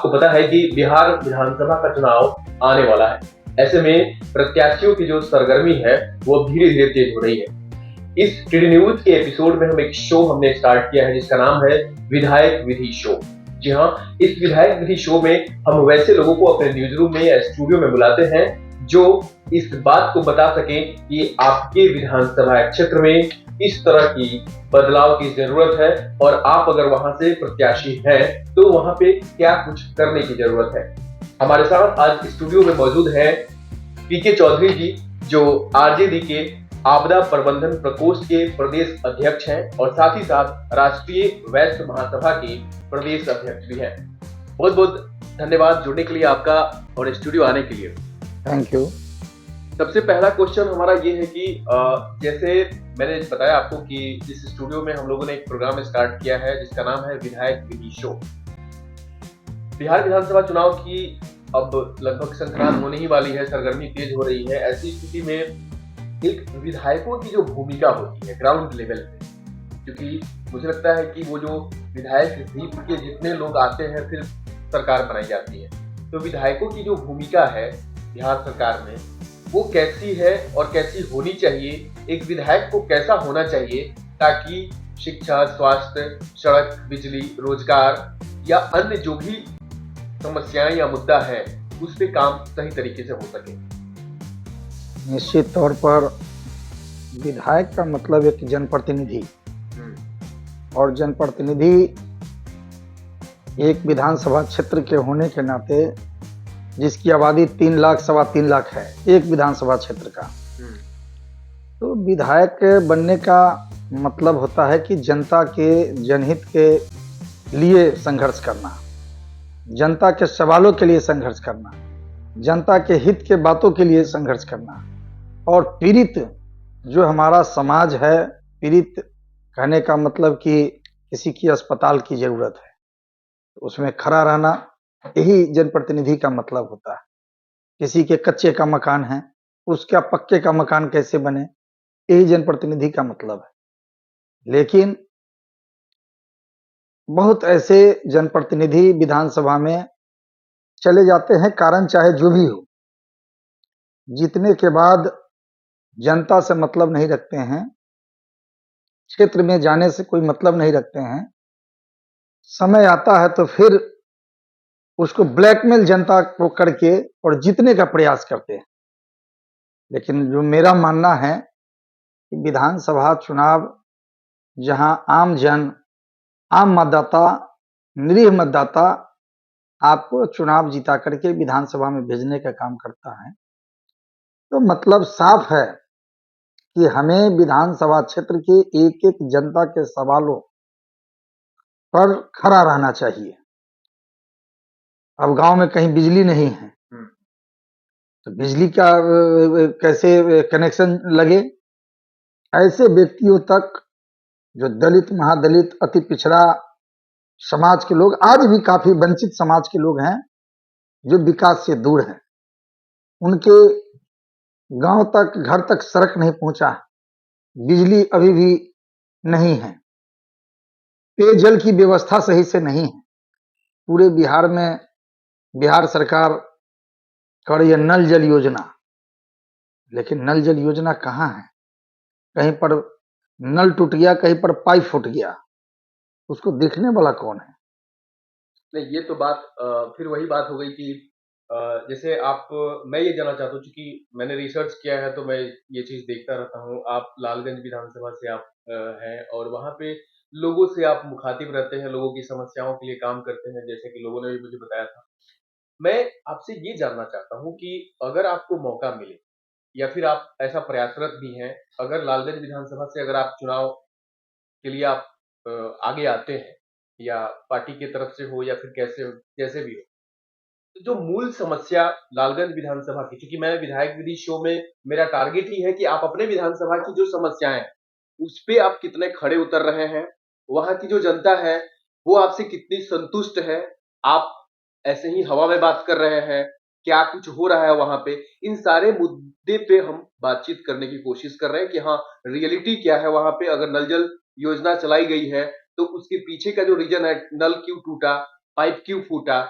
आपको पता है कि बिहार विधानसभा का चुनाव आने वाला है। ऐसे में प्रत्याशियों की जो सरगर्मी है वो धीरे धीरे तेज हो रही है। इस टीडी न्यूज के एपिसोड में हम एक शो हमने स्टार्ट किया है जिसका नाम है विधायक विधि शो। जी हाँ, इस विधायक विधि शो में हम वैसे लोगों को अपने न्यूज रूम में या स्टूडियो में बुलाते हैं जो इस बात को बता सकें कि आपके विधानसभा क्षेत्र में इस तरह की बदलाव की जरूरत है और आप अगर वहां से प्रत्याशी हैं तो वहां पे क्या कुछ करने की जरूरत है। हमारे साथ आज स्टूडियो में मौजूद है पीके चौधरी जी, जो आरजेडी के आपदा प्रबंधन प्रकोष्ठ के प्रदेश अध्यक्ष हैं और साथ ही साथ राष्ट्रीय वैश्य महासभा के प्रदेश अध्यक्ष भी हैं। बहुत बहुत धन्यवाद जुड़ने के लिए आपका और स्टूडियो आने के लिए। Thank you. सबसे पहला क्वेश्चन हमारा ये है कि जैसे मैंने बताया आपको कि इस स्टूडियो में हम लोगों ने एक प्रोग्राम स्टार्ट किया है जिसका नाम है विधायक विधि शो। बिहार विधानसभा चुनाव की अब लगभग संक्रांत होने ही वाली है, सरगर्मी तेज हो रही है। ऐसी स्थिति में एक विधायकों की जो भूमिका होती है ग्राउंड लेवल पे, क्योंकि मुझे लगता है कि वो जो विधायक द्वीप के जितने लोग आते हैं फिर सरकार बनाई जाती है, तो विधायकों की जो भूमिका है बिहार सरकार में वो कैसी है और कैसी होनी चाहिए, एक विधायक को कैसा होना चाहिए ताकि शिक्षा, स्वास्थ्य, सड़क, बिजली, रोजगार या अन्य जो भी समस्याएं या मुद्दा है उस पे काम सही तरीके से हो सके। निश्चित तौर पर विधायक का मतलब एक जनप्रतिनिधि, और जनप्रतिनिधि एक विधानसभा क्षेत्र के होने के नाते जिसकी आबादी 3 लाख सवा 3 लाख है एक विधानसभा क्षेत्र का, तो विधायक बनने का मतलब होता है कि जनता के जनहित के लिए संघर्ष करना, जनता के सवालों के लिए संघर्ष करना, जनता के हित के बातों के लिए संघर्ष करना, और पीड़ित जो हमारा समाज है, पीड़ित कहने का मतलब कि किसी की अस्पताल की जरूरत है उसमें खड़ा रहना, यही जनप्रतिनिधि का मतलब होता है। किसी के कच्चे का मकान है उसका पक्के का मकान कैसे बने, यही जनप्रतिनिधि का मतलब है। लेकिन बहुत ऐसे जनप्रतिनिधि विधानसभा में चले जाते हैं, कारण चाहे जो भी हो, जीतने के बाद जनता से मतलब नहीं रखते हैं, क्षेत्र में जाने से कोई मतलब नहीं रखते हैं, समय आता है तो फिर उसको ब्लैकमेल जनता को करके और जीतने का प्रयास करते हैं। लेकिन जो मेरा मानना है कि विधानसभा चुनाव जहां आम जन, आम मतदाता, निरीह मतदाता आपको चुनाव जिता करके विधानसभा में भेजने का काम करता है, तो मतलब साफ है कि हमें विधानसभा क्षेत्र के एक एक जनता के सवालों पर खड़ा रहना चाहिए। अब गांव में कहीं बिजली नहीं है तो बिजली का कैसे कनेक्शन लगे, ऐसे व्यक्तियों तक जो दलित, महादलित, अति पिछड़ा समाज के लोग, आज भी काफी वंचित समाज के लोग हैं जो विकास से दूर हैं, उनके गांव तक, घर तक सड़क नहीं पहुंचा है, बिजली अभी भी नहीं है, पेयजल की व्यवस्था सही से नहीं है। पूरे बिहार में बिहार सरकार कर रही है नल जल योजना, लेकिन नल जल योजना कहाँ है? कहीं पर नल टूट गया, कहीं पर पाइप फूट गया, उसको देखने वाला कौन है? नहीं, ये तो बात फिर वही बात हो गई कि जैसे आप, मैं ये जानना चाहता हूँ क्योंकि मैंने रिसर्च किया है तो मैं ये चीज देखता रहता हूँ। आप लालगंज विधानसभा से आप हैं और वहां पे लोगों से आप मुखातिब रहते हैं, लोगों की समस्याओं के लिए काम करते हैं, जैसे कि लोगों ने भी मुझे बताया था। मैं आपसे ये जानना चाहता हूँ कि अगर आपको मौका मिले या फिर आप ऐसा प्रयासरत भी हैं, अगर लालगंज विधानसभा से अगर आप चुनाव के लिए आप आगे आते हैं या पार्टी की तरफ से हो या फिर कैसे जैसे भी हो, तो जो मूल समस्या लालगंज विधानसभा की, क्योंकि मैं विधायक विधि शो में मेरा टारगेट ही है कि आप अपने विधानसभा की जो समस्याएं हैं उस पे आप कितने खड़े उतर रहे हैं, वहां की जो जनता है वो आपसे कितनी संतुष्ट है, आप ऐसे ही हवा में बात कर रहे हैं, क्या कुछ हो रहा है वहां पे, इन सारे मुद्दे पे हम बातचीत करने की कोशिश कर रहे हैं कि हाँ रियलिटी क्या है वहां पे। अगर नल जल योजना चलाई गई है तो उसके पीछे का जो रीजन है, नल क्यों टूटा, पाइप क्यों फूटा,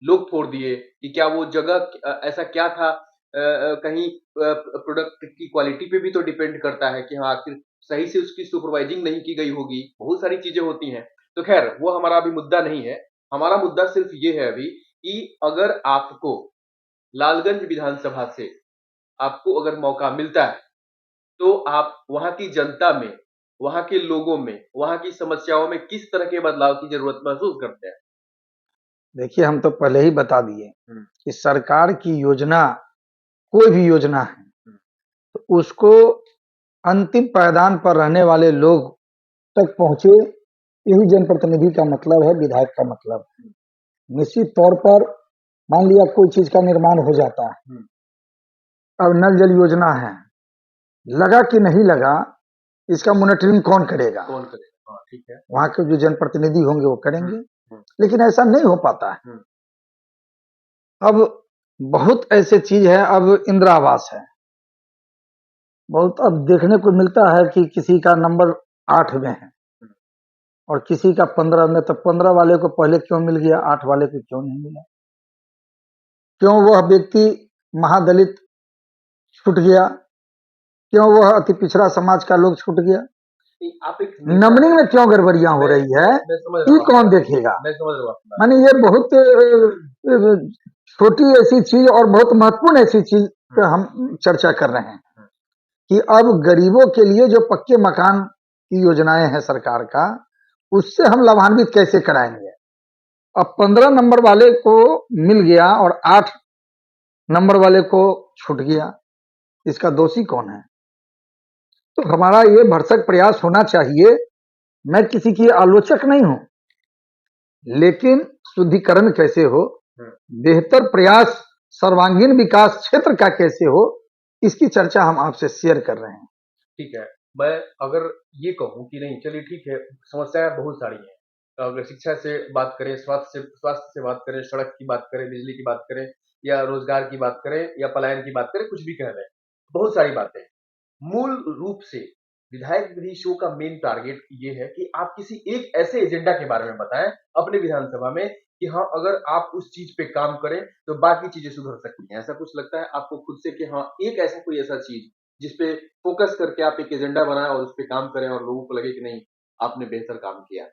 लोग फोड़ दिए कि क्या वो जगह ऐसा क्या था, कहीं प्रोडक्ट की क्वालिटी पे भी तो डिपेंड करता है कि हाँ आखिर सही से उसकी सुपरवाइजिंग नहीं की गई होगी, बहुत सारी चीजें होती हैं। तो खैर वो हमारा अभी मुद्दा नहीं है। हमारा मुद्दा सिर्फ ये है अभी कि अगर आपको लालगंज विधानसभा से आपको अगर मौका मिलता है तो आप वहां की जनता में, वहां के लोगों में, वहां की समस्याओं में किस तरह के बदलाव की जरूरत महसूस करते हैं? देखिए, हम तो पहले ही बता दिए हम्म, कि सरकार की योजना, कोई भी योजना है, हम्म, तो उसको अंतिम पायदान पर रहने वाले लोग तक पहुंचे, यही जनप्रतिनिधि का मतलब है, विधायक का मतलब। निश्चित तौर पर मान लिया कोई चीज का निर्माण हो जाता है, हम्म, अब नल जल योजना है, लगा कि नहीं लगा, इसका मॉनिटरिंग कौन करेगा? कौन करेगा? हाँ ठीक है। वहां के जो जनप्रतिनिधि होंगे वो हम्म, करेंगे, हम्म, लेकिन ऐसा नहीं हो पाता है। हम्म, अब बहुत ऐसे चीज है, अब इंदिरा आवास है, बहुत अब देखने को मिलता है कि किसी का नंबर 8 में है हम्म, और किसी का 15 में, तो 15 वाले को पहले क्यों मिल गया, 8 वाले को क्यों नहीं मिला? क्यों वह व्यक्ति महादलित छूट गया? क्यों वह अति पिछड़ा समाज का लोग छूट गया? नहीं, आप एक नेता नंबरिंग हैं। में क्यों गड़बड़ियां हो मैं रही है, मैं समझ रहा ये हूँ आपकी कौन बात। देखेगा? मैं समझ रहा हूँ आपकी बात। माने ये बहुत छोटी ऐसी चीज और बहुत महत्वपूर्ण ऐसी चीज पे हम चर्चा कर रहे हैं हम्म, कि अब गरीबों के लिए जो पक्के मकान की योजनाएं हैं सरकार का, उससे हम लाभान्वित कैसे कराएंगे? अब 15 नंबर वाले को मिल गया और 8 नंबर वाले को छूट गया, इसका दोषी कौन है? तो हमारा ये भरसक प्रयास होना चाहिए। मैं किसी की आलोचक नहीं हूं, लेकिन शुद्धिकरण कैसे हो, हम्म, बेहतर प्रयास, सर्वांगीण विकास क्षेत्र का कैसे हो, इसकी चर्चा हम आपसे शेयर कर रहे हैं। ठीक है। मैं अगर ये कहूँ कि नहीं चलिए ठीक है, समस्याएं बहुत सारी हैं। अगर शिक्षा से बात करें, स्वास्थ्य से बात करें, सड़क की बात करें, बिजली की बात करें, या रोजगार की बात करें, या पलायन की बात करें, कुछ भी कह लें, बहुत सारी बातें हैं। मूल रूप से विधायक विधि शो का मेन टारगेट ये है कि आप किसी एक ऐसे एजेंडा के बारे में बताएं अपने विधानसभा में कि हाँ अगर आप उस चीज पे काम करें तो बाकी चीजें सुधर सकती हैं। ऐसा कुछ लगता है आपको खुद से कि हाँ एक ऐसा कोई ऐसा चीज जिसपे फोकस करके आप एक एजेंडा बनाएं और उस पे काम करें और लोगों को लगे कि नहीं आपने बेहतर काम किया?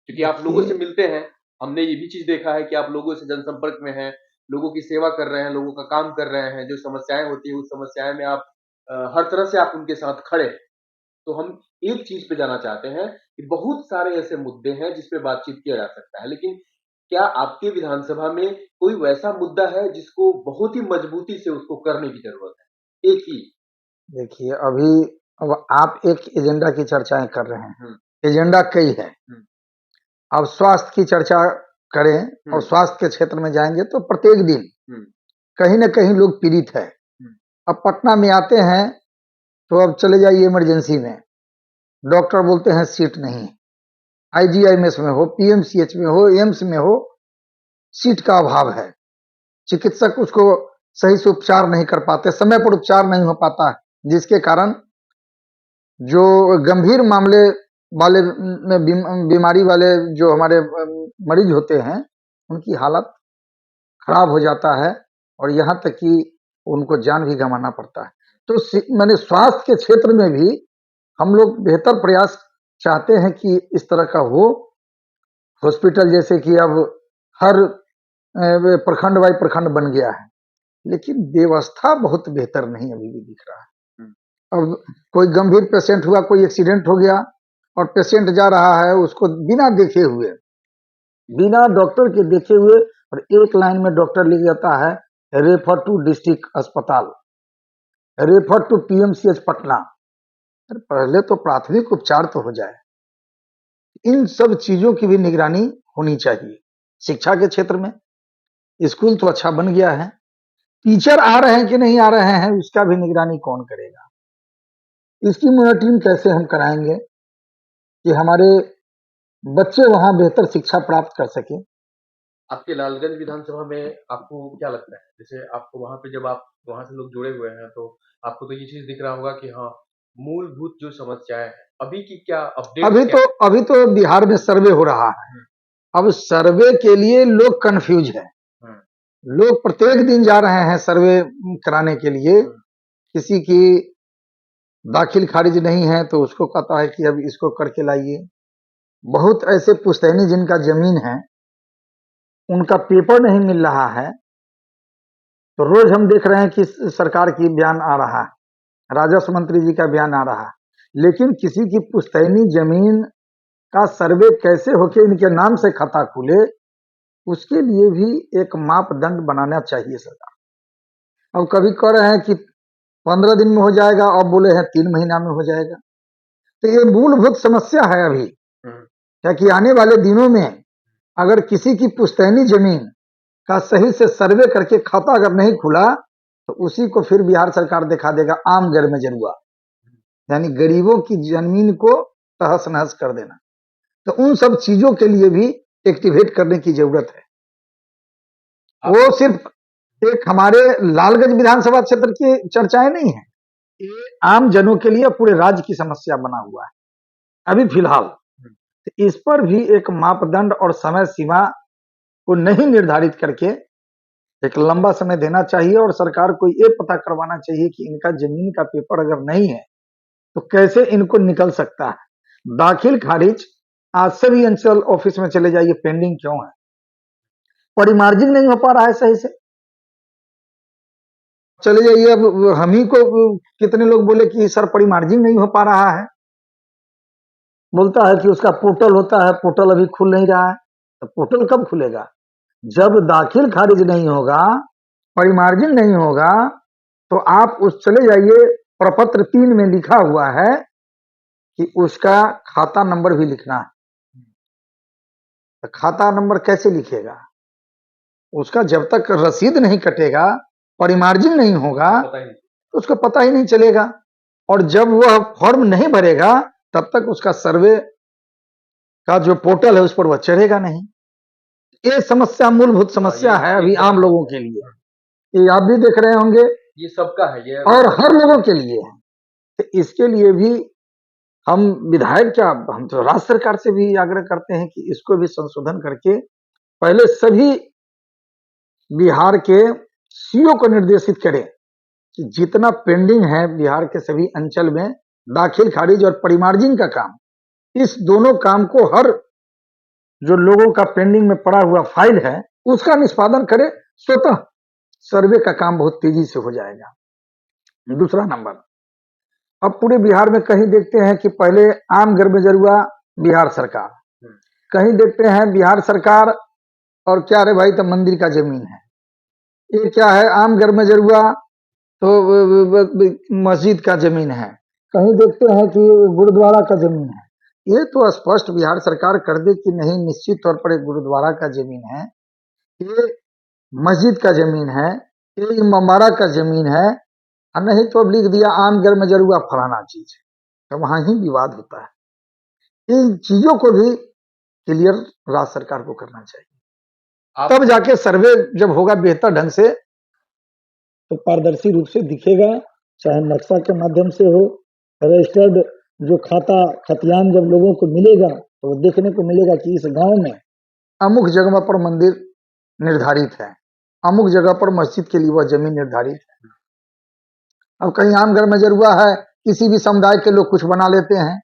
क्योंकि आप लोगों से देखिए, मिलते हैं, हमने ये भी चीज देखा है कि आप लोगों से जनसंपर्क में हैं, लोगों की सेवा कर रहे हैं, लोगों का काम कर रहे हैं, जो समस्याएं होती है उस समस्याएं में आप हर तरह से आप उनके साथ खड़े हैं। तो हम एक चीज पे जाना चाहते हैं कि बहुत सारे ऐसे मुद्दे हैं जिस पे बातचीत किया जा सकता है, लेकिन क्या आपके विधानसभा में कोई वैसा मुद्दा है जिसको बहुत ही मजबूती से उसको करने की जरूरत है, एक ही? देखिए, अभी अब आप एक एजेंडा की चर्चाएं कर रहे हैं, हम्म, एजेंडा कई है। हम्म, अब स्वास्थ्य की चर्चा करें और हम्म, स्वास्थ्य के क्षेत्र में जाएंगे तो प्रत्येक दिन हम्म, कहीं न कहीं लोग पीड़ित है। हम्म, अब पटना में आते हैं तो अब चले जाइए इमरजेंसी में, डॉक्टर बोलते हैं सीट नहीं, आईजीआईएमएस में हो, पीएमसीएच में हो, एम्स में हो, सीट का अभाव है, चिकित्सक उसको सही से उपचार नहीं कर पाते, समय पर उपचार नहीं हो पाता है, जिसके कारण जो गंभीर मामले वाले में बीमारी वाले जो हमारे मरीज होते हैं, उनकी हालत खराब हो जाता है और यहाँ तक कि उनको जान भी गंवाना पड़ता है। तो मैंने स्वास्थ्य के क्षेत्र में भी हम लोग बेहतर प्रयास चाहते हैं कि इस तरह का हो। हॉस्पिटल जैसे कि अब हर प्रखंड वाई प्रखंड बन गया है, लेकिन व्यवस्था बहुत बेहतर नहीं अभी भी दिख रहा है। हम्म, अब कोई गंभीर पेशेंट हुआ, कोई एक्सीडेंट हो गया और पेशेंट जा रहा है, उसको बिना देखे हुए, बिना डॉक्टर के देखे हुए, और एक लाइन में डॉक्टर लिख जाता है रेफर टू डिस्ट्रिक्ट अस्पताल, रेफर टू पीएमसीएच पटना। अरे पहले तो प्राथमिक उपचार तो हो जाए। इन सब चीजों की भी निगरानी होनी चाहिए। शिक्षा के क्षेत्र में स्कूल तो अच्छा बन गया है, टीचर आ रहे हैं कि नहीं आ रहे हैं, इसका भी निगरानी कौन करेगा? इसकी मॉनिटरिंग कैसे हम कराएंगे कि हमारे बच्चे वहां बेहतर शिक्षा प्राप्त कर सके? आपके लालगंज विधानसभा में आपको क्या लगता है, जैसे आपको वहां पे जब आप वहां से लोग जुड़े हुए हैं तो आपको तो ये चीज दिख रहा होगा कि हाँ मूलभूत जो समस्याएं हैं अभी की क्या अपडेट्स क्या अभी तो बिहार में सर्वे हो रहा है। है? अब सर्वे के लिए लोग कंफ्यूज है। लोग प्रत्येक दिन जा रहे हैं सर्वे कराने के लिए। किसी की दाखिल खारिज नहीं है तो उसको कहता है कि अब इसको करके लाइए। बहुत ऐसे पुश्तैनी जिनका जमीन है, उनका पेपर नहीं मिल रहा है, तो रोज हम देख रहे हैं कि सरकार की बयान आ रहा है, राजस्व मंत्री जी का बयान आ रहा है, लेकिन किसी की पुश्तैनी जमीन का सर्वे कैसे होके इनके नाम से खाता खुले, उसके लिए भी एक मापदंड बनाना चाहिए सरकार। अब कभी कह रहे हैं कि 15 दिन में हो जाएगा, अब बोले हैं 3 महीना में हो जाएगा। तो ये मूलभूत समस्या है अभी, क्या कि आने वाले दिनों में अगर किसी की पुश्तैनी जमीन का सही से सर्वे करके खाता अगर नहीं खुला, तो उसी को फिर बिहार सरकार दिखा देगा आम घर में जरुआ, यानी गरीबों की जमीन को तहस नहस कर देना। तो उन सब चीजों के लिए भी एक्टिवेट करने की जरूरत है। वो सिर्फ एक हमारे लालगंज विधानसभा क्षेत्र की चर्चाएं नहीं है, ये आम जनों के लिए पूरे राज्य की समस्या बना हुआ है अभी फिलहाल। तो इस पर भी एक मापदंड और समय सीमा को नहीं निर्धारित करके एक लंबा समय देना चाहिए, और सरकार को ये पता करवाना चाहिए कि इनका जमीन का पेपर अगर नहीं है तो कैसे इनको निकल सकता है। दाखिल खारिज आज से भी अंचल ऑफिस में चले जाइए, पेंडिंग क्यों है? परिमार्जिन नहीं हो पा रहा है सही से। चले जाइए, अब हम ही को कितने लोग बोले कि सर परिमार्जिन नहीं हो पा रहा है, बोलता है कि उसका पोर्टल होता है, पोर्टल अभी खुल नहीं रहा है। तो पोर्टल कब खुलेगा? जब दाखिल खारिज नहीं होगा, परिमार्जिन नहीं होगा, तो आप उस चले जाइए, प्रपत्र 3 में लिखा हुआ है कि उसका खाता नंबर भी लिखना है। तो खाता नंबर कैसे लिखेगा? उसका जब तक रसीद नहीं कटेगा, परिमार्जिन नहीं होगा, तो उसको पता ही नहीं चलेगा, और जब वह फॉर्म नहीं भरेगा तब तक उसका सर्वे का जो पोर्टल है उस पर वह चढ़ेगा नहीं। ये समस्या मूलभूत समस्या है अभी आम लोगों के लिए। ये आप भी देख रहे होंगे, ये सबका है, ये और हर लोगों के लिए है। तो इसके लिए भी हम विधायक क्या, हम तो राज्य सरकार से भी आग्रह करते हैं कि इसको भी संशोधन करके पहले सभी बिहार के सीओ को निर्देशित करें कि जितना पेंडिंग है बिहार के सभी अंचल में, दाखिल खारिज और परिमार्जिन का काम, इस दोनों काम को हर जो लोगों का पेंडिंग में पड़ा हुआ फाइल है उसका निष्पादन करे, स्वतः सर्वे का काम बहुत तेजी से हो जाएगा। दूसरा नंबर, अब पूरे बिहार में कहीं देखते हैं कि पहले आम घर में जरुआ बिहार सरकार, कहीं देखते हैं बिहार सरकार और क्या रे भाई तो मंदिर का जमीन है, ये क्या है आम घर में जरुआ तो मस्जिद का जमीन है, कहीं देखते हैं कि गुरुद्वारा का जमीन है। ये तो स्पष्ट बिहार सरकार कर दे कि नहीं, निश्चित तौर पर एक गुरुद्वारा का जमीन है, ये मस्जिद का जमीन है, ये इमामबाड़ा का जमीन है, और नहीं तो अब लिख दिया आम घर में जरुआ फलाना चीज, तो वहां ही विवाद होता है। इन चीजों को भी क्लियर राज्य सरकार को करना चाहिए, तब जाके सर्वे जब होगा बेहतर ढंग से तो पारदर्शी रूप से दिखेगा, चाहे नक्शा के माध्यम से हो, रजिस्टर्ड जो खाता खतियान जब लोगों को मिलेगा तो देखने को मिलेगा कि इस गांव में अमुक जगह पर मंदिर निर्धारित है, अमुक जगह पर मस्जिद के लिए वह जमीन निर्धारित है। अब कहीं आम घर में जरुआ है, किसी भी समुदाय के लोग कुछ बना लेते हैं,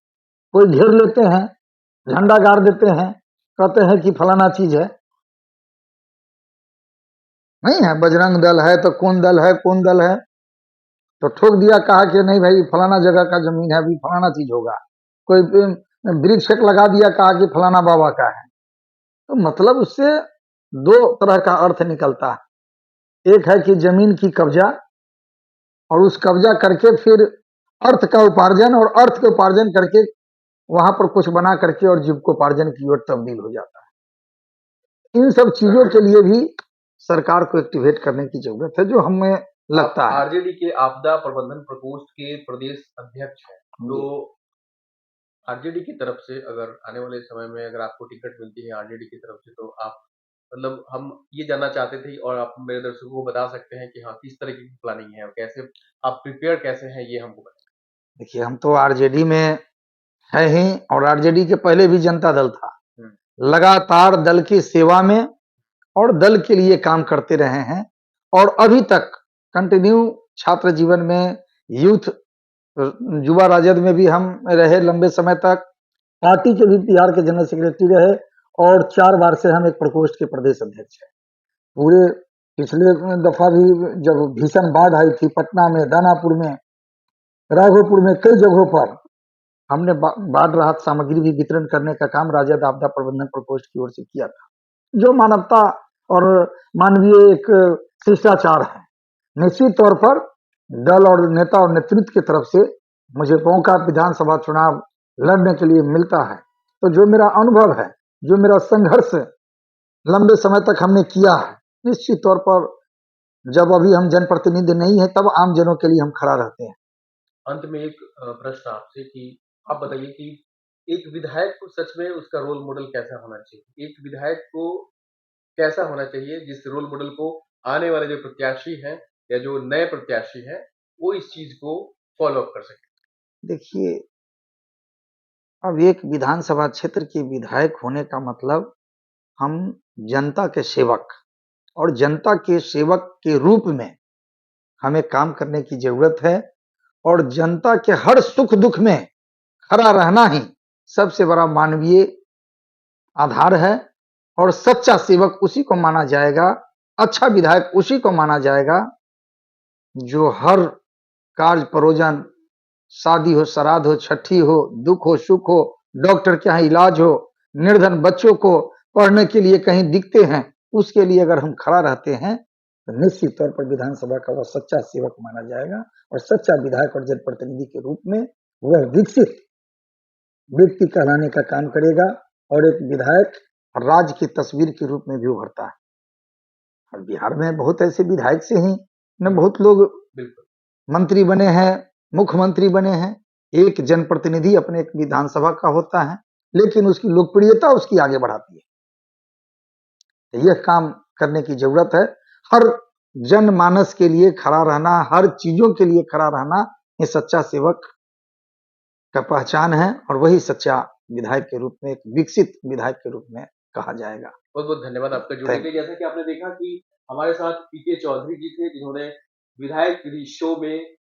कोई घेर लेते हैं, झंडा गाड़ देते हैं, कहते हैं कि फलाना चीज है, नहीं है, बजरंग दल है तो कौन दल है, कौन दल है, तो ठोक दिया, कहा कि नहीं भाई फलाना जगह का जमीन है, अभी फलाना चीज होगा। कोई वृक्ष लगा दिया, कहा कि फलाना बाबा का है। तो मतलब उससे 2 तरह का अर्थ निकलता है, एक है कि जमीन की कब्जा, और उस कब्जा करके फिर अर्थ का उपार्जन, और अर्थ के उपार्जन करके वहां पर कुछ बना करके और जीविकोपार्जन की ओर तब्दील हो जाता है। इन सब चीजों के लिए भी सरकार को एक्टिवेट करने की जरूरत है, जो हमें लगता है। आरजेडी के आपदा प्रबंधन प्रकोष्ठ के प्रदेश अध्यक्ष हैं, तो आरजेडी की तरफ से अगर आने वाले समय में अगर आपको टिकट मिलती है आरजेडी की तरफ से, तो आप मतलब हम ये जानना चाहते थे और आप मेरे दर्शकों को बता सकते हैं कि हाँ किस तरह की प्लानिंग है और कैसे आप प्रिपेयर कैसे हैं, ये हमको बताएं। देखिए, हम तो आरजेडी में है ही, और आरजेडी के पहले भी जनता दल था, लगातार दल की सेवा में और दल के लिए काम करते रहे हैं और अभी तक कंटिन्यू छात्र जीवन में, यूथ युवा राजद में भी हम रहे लंबे समय तक, पार्टी के भी बिहार के जनरल सेक्रेटरी रहे और 4 बार से हम एक प्रकोष्ठ के प्रदेश अध्यक्ष हैं। पूरे पिछले दफा भी जब भीषण बाढ़ आई थी पटना में, दानापुर में, राघोपुर में, कई जगहों पर हमने बाढ़ राहत सामग्री भी वितरण करने का काम राजद आपदा प्रबंधन प्रकोष्ठ की ओर से किया था, जो मानवता और मानवीय एक शिष्टाचार है। निश्चित तौर पर दल और नेता और नेतृत्व की तरफ से मुझे मौका विधानसभा चुनाव लड़ने के लिए मिलता है, तो जो मेरा अनुभव है, जो मेरा संघर्ष लंबे समय तक हमने किया है, निश्चित तौर पर जब अभी हम जनप्रतिनिधि नहीं है तब आम जनों के लिए हम खड़ा रहते हैं। अंत में एक प्रश्न आपसे कि आप बताइए कि एक विधायक को सच में उसका रोल मॉडल कैसा होना चाहिए? एक विधायक को कैसा होना चाहिए जिस रोल मॉडल को आने वाले जो प्रत्याशी हैं या जो नए प्रत्याशी हैं वो इस चीज को फॉलो अप कर सके? देखिए, अब एक विधानसभा क्षेत्र के विधायक होने का मतलब हम जनता के सेवक और जनता के सेवक के रूप में हमें काम करने की जरूरत है और जनता के हर सुख दुख में खड़ा रहना ही सबसे बड़ा मानवीय आधार है और सच्चा सेवक उसी को माना जाएगा, अच्छा विधायक उसी को माना जाएगा जो हर कार्य परोजन, शादी हो, श्राद्ध हो, छठी हो, दुख हो, सुख हो, डॉक्टर के यहाँ इलाज हो, निर्धन बच्चों को पढ़ने के लिए कहीं दिखते हैं, उसके लिए अगर हम खड़ा रहते हैं तो निश्चित तौर पर विधानसभा का वह सच्चा सेवक माना जाएगा और सच्चा विधायक और जनप्रतिनिधि के रूप में वह विकसित व्यक्ति कहलाने का काम करेगा और एक विधायक राज्य की तस्वीर के रूप में भी उभरता है। और बिहार में बहुत ऐसे विधायक से ही न बहुत लोग मंत्री बने हैं, मुख्यमंत्री बने हैं। एक जनप्रतिनिधि अपने एक विधानसभा का होता है, लेकिन उसकी लोकप्रियता उसकी आगे बढ़ाती है। यह काम करने की जरूरत है। हर जनमानस के लिए खड़ा रहना, हर चीजों के लिए खड़ा रहना, ये सच्चा सेवक का पहचान है और वही सच्चा विधायक के रूप में, एक विकसित विधायक के रूप में कहा जाएगा। बहुत बहुत धन्यवाद आपका जुड़ने के लिए। जैसा कि आपने देखा कि हमारे साथ पीके चौधरी जी थे, जिन्होंने विधायक शो में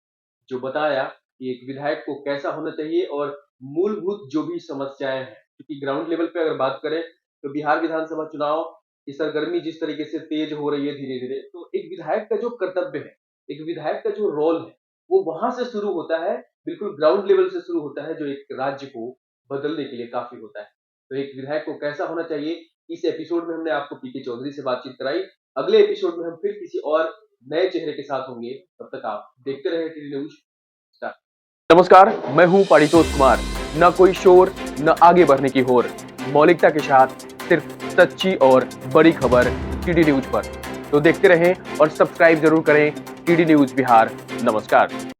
जो बताया कि एक विधायक को कैसा होना चाहिए और मूलभूत जो भी समस्याएं हैं, क्योंकि ग्राउंड लेवल पे अगर बात करें तो बिहार विधानसभा चुनाव की सरगर्मी जिस तरीके से तेज हो रही है धीरे धीरे, तो एक विधायक का जो कर्तव्य है, एक विधायक का जो रोल है, वो वहां से शुरू होता है, बिल्कुल ग्राउंड लेवल से शुरू होता है, जो एक राज्य को बदलने के लिए काफी होता है। तो एक विधायक को कैसा होना चाहिए, इस एपिसोड में हमने आपको पीके चौधरी से बातचीत कराई। अगले एपिसोड में हम फिर किसी और नए चेहरे के साथ होंगे। तब तक आप देखते रहे टीडी न्यूज स्टार। नमस्कार, मैं हूं पारितोष कुमार। न कोई शोर, न आगे बढ़ने की होर, मौलिकता के साथ सिर्फ सच्ची और बड़ी खबर टीडी न्यूज पर। तो देखते रहें और सब्सक्राइब जरूर करें टीडी न्यूज बिहार। नमस्कार।